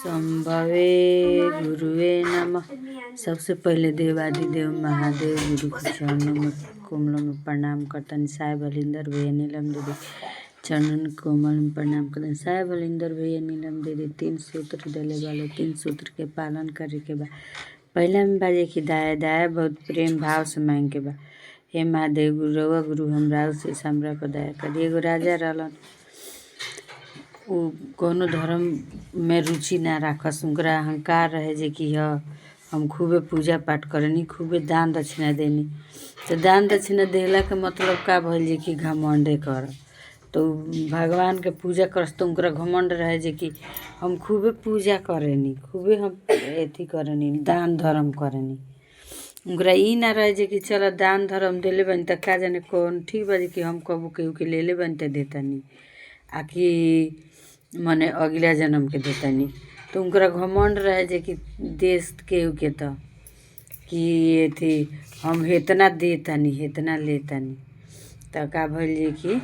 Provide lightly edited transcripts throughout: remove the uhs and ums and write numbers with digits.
संभवे गुरुवे नमः। सबसे पहले देवादिदेव महादेव गुरु के चरणों में कोमलों में प्रणाम करतन। साहेब बलिंदर भैया नीलम दीदी चरणन कोमल में प्रणाम करतन। साहेब बलिंदर भैया नीलम दीदी 3 सूत्र दिले वाले 3 सूत्र के पालन करे के बा। पहला में बाजे की दाया दाया बहुत प्रेम भाव से मांग के बा। हे महादेव गुरु गुरु हमरा से हमरा को दया कर। एगो राजा रहलन, उ कोनो धर्म में रुचि ना राखस। उनकरा अहंकार रहे जे कि हम खूबे पूजा पाठ करनी, खूबे दान दक्षिणा देनी। तो दान दक्षिणा देला के मतलब का भइल जे कि घमंडे कर। तो भगवान के पूजा करस तो उनकरा घमंड रहे जे कि हम खूबे पूजा करेनी, खूबे हम एथी करेनी, दान धर्म करेनी। उनकरा ई ना रहे जे कि चल दान धर्म देले बनी त का जाने कौन ठीक बा जे कि हम कबू केहू के लेले बनी त देतानी आकि मने अगला जन्म के देतानी। तो उनकरा घमंड रहे जे कि देश केहू के त कि एथी हम हेतना देतानी हेतना लेतानी। त का भइल जे कि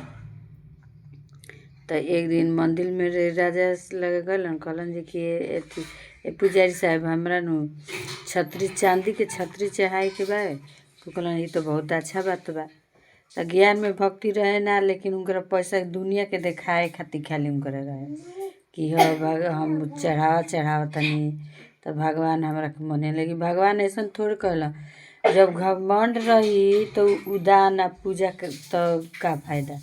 त एक दिन मंदिर में राजा लगे गलन, कहलन जे कि एथी पुजारी साहब हमरा नु छतरी चांदी के छतरी चढ़ाए के बा। तो कहलन ई तो बहुत अच्छा बात बा। त ज्ञान में भक्ति रहे ना, लेकिन उनकरा पैसा दुनिया के दिखाए खातिर खाली उनकरा रहे कि हम चढ़ावा तनी तो भगवान हमरा के मने लगी। भगवान ऐसा थोड़ी कहला, जब घमंड रही तो उदान पूजा के तो का फायदा।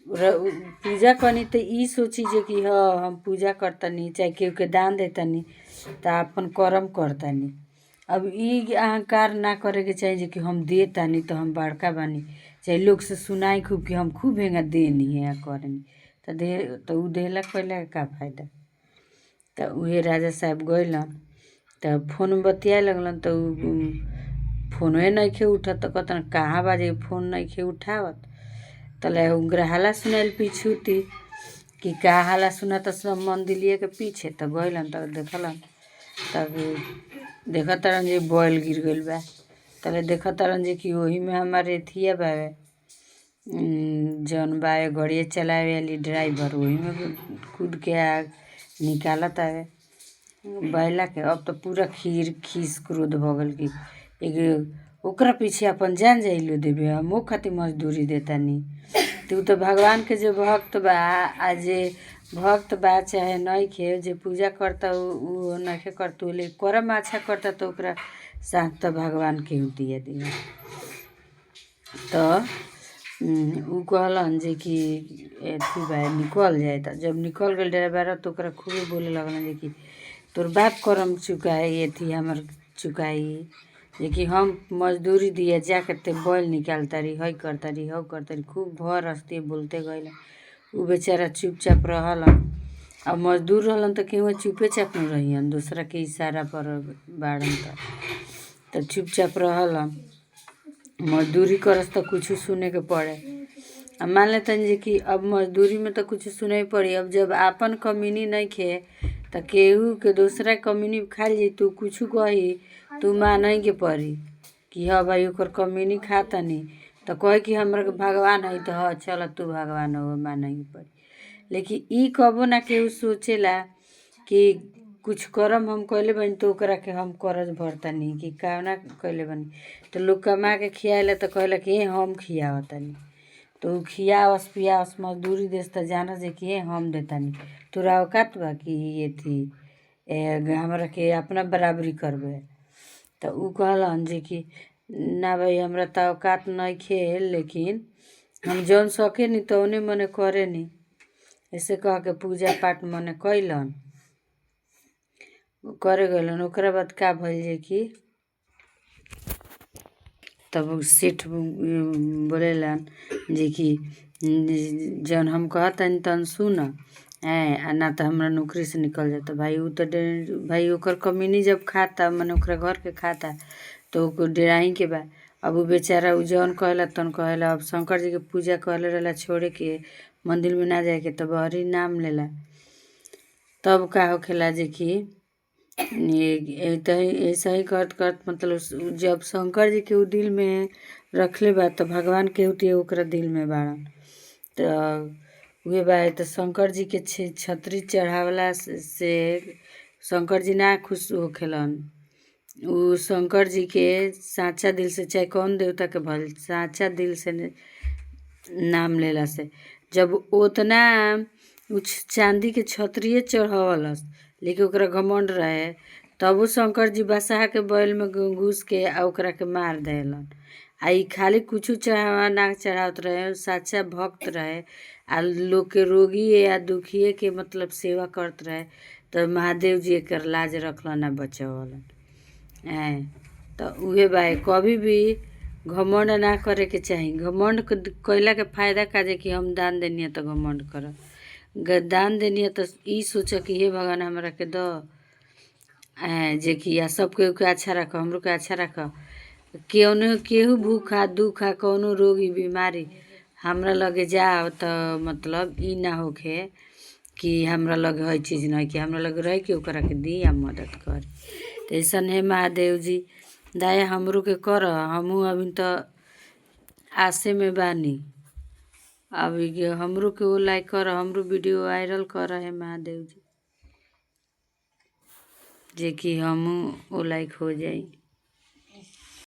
पूजा करनी तो ई सोची जे कि हम पूजा करतनी चाहे केहू के दान देतनी तो अपन कर्म करतनी। अब ई अहंकार ना करे के चाहिए जे कि हम देतानी तो हम बड़का बानी, चाहे लोग से सुनाई खूब कि हम खूब हेंगा देनी है करनी तो उ देला कइला का फायदा। तो उहे राजा साहब गइलन तो फोन में बतियाए लगलन तो फोनवे नइखे उठत। तो कहतन कहाँ बाजे फोन नइखे उठावत। तले उनकरा हाला सुनाइल पीछूती कि का हाला सुनाता सब मंदिलिए के पीछे। तो गइलन तो देखलन तब देखत रहन जे बॉयल गिर गइल बा। तले देखत रहन जे कि ओही में हमारे एथिया बावे जौन बावे गाड़िया चलावे वाली ड्राइवर वही में कूद के आग निकालत आवे बैला के। अब तो पूरा खीस क्रोध भगल कि एक ओकरा पीछे अपन जान जाइलो देवे, हम खातिर मजदूरी देतानी। तो तो भगवान के जो भक्त बा आ जे भक्त बा चाहे नइखे जे पूजा करता उ नइखे करतू ले कर्म अच्छा करता तो ओकरा साथ तो भगवान केहू दिया दिया। तो उ कहलन जे कि एथी बा निकल जाए। त जब निकल गइल ड्राइवर तो ओकरा खूबे बोले लगलन जे कि तोर बाप कर्म चुकाई एथी हमर चुकाई जे कि हम मजदूरी दिया जाके ते बैल निकालतारी हई करतारी हौ करतारी खूब भर हस्ती बोलते गइल। उ बेचारा चुपचाप रहलन। अब मजदूर रहलन तो केहू चुपे चाप न रहियन, दूसरा के इशारा पर बाड़न तो चुपचाप रहलन। मजदूरी करस तो कुछ सुने के पड़े। अब मान लेतन जे कि अब मजदूरी में तो कुछ सुने पड़ी। अब जब आपन कमीनी नइखे तो केहू के दूसरा कमीनी खाइल जी तू कुछ कही तू माने के पड़ी कि हाँ भाई ओकर कमीनी खातनी तो कहे कि हमरा के भगवान है तो हाँ चल तू भगवान हो माने के पड़ी। लेकिन ई कबो ना केहू सोचेला कि कुछ कर्म हम कइले बानी तो ओकरा के हम करज भरतानी कि कावना कइले बानी। तो लोग कमा के खियाएला तो कहेला कि हम खियावतानी। तो खियावस पियावस मजदूरी देस त जाना जे कि हम देतानी। तोरा औकात बा कि एथी हमरा के अपना बराबरी करबे। तो उ कहलन जे कि ना भाई हमरा त औकात नइखे, लेकिन हम जौन सकेनी तौने मने करेनी। ऐसे कह के पूजा पाठ मने कइलन करे गइलन। ओकरा बाद का भइल जे कि तब सेठ बोलेलन जे कि जौन हम कहतानी तौन सुन आ ना तो हमरा नौकरी से निकल जाता। भाई उ तो भाई ओकर कमीनी जब खाता मने ओकरा घर के खाता तो ओकर डेराही के बा। अब उ बेचारा उ जौन कहेला तौन कहेला। अब शंकर जी के पूजा कहले रहेला छोड़े के मंदिर में ना जाए के तब हरि नाम लेला। तब का होखेला जे कि ऐसा ही करत करत मतलब जब शंकर जी के उ दिल में रखले बा तो भगवान के ओकरा दिल में बाड़न। तो उहे बा तो शंकर जी के छतरी चढ़ावला से शंकर जी ना खुश होखेलन। उ शंकर जी के साचा दिल से, चाहे कौन देवता के भल, साचा दिल से नाम लेला से जब उतना चांदी के छतरिए चढ़वलस, लेकिन ओकरा घमंड रहे, तब वो शंकर जी बसाह के बैल में घुस के आ ओकरा के मार देलन। आ ई खाली कुछ चढ़ावा ना चढ़ावत रहे, साचा भक्त रहे आ लोग के रोगी या दुखिए के मतलब सेवा करत रहे। तो महादेव जी एकर लाज रखलन आ बचवलन। तो उहे बा, कभी भी घमंड ना करे के चाही। घमंड कइला के फायदा का जे कि हम दान देनी तो घमंड कर, दान देनी तो ई सोच कि हे भगवान हमरा के दो, जे कि या सब केहू के अच्छा रख, हमरो के अच्छा रख। केहू भूखा दुखा कौनो रोगी बीमारी हमरा लगे जाओ तो मतलब ई ना होखे कि हमरा लगे हई चीज नहीं, कि हमरा लगे रहे कि ओकरा के दी या मदद करी। तो ऐसन है महादेव जी दया हमरो के कर। हमहू अभी तो आसे में बानी, अभी के हमरो के वो लाइक कर, हमरो वीडियो वायरल कर है महादेव जी, जे कि हमहू वो लाइक हो जाई।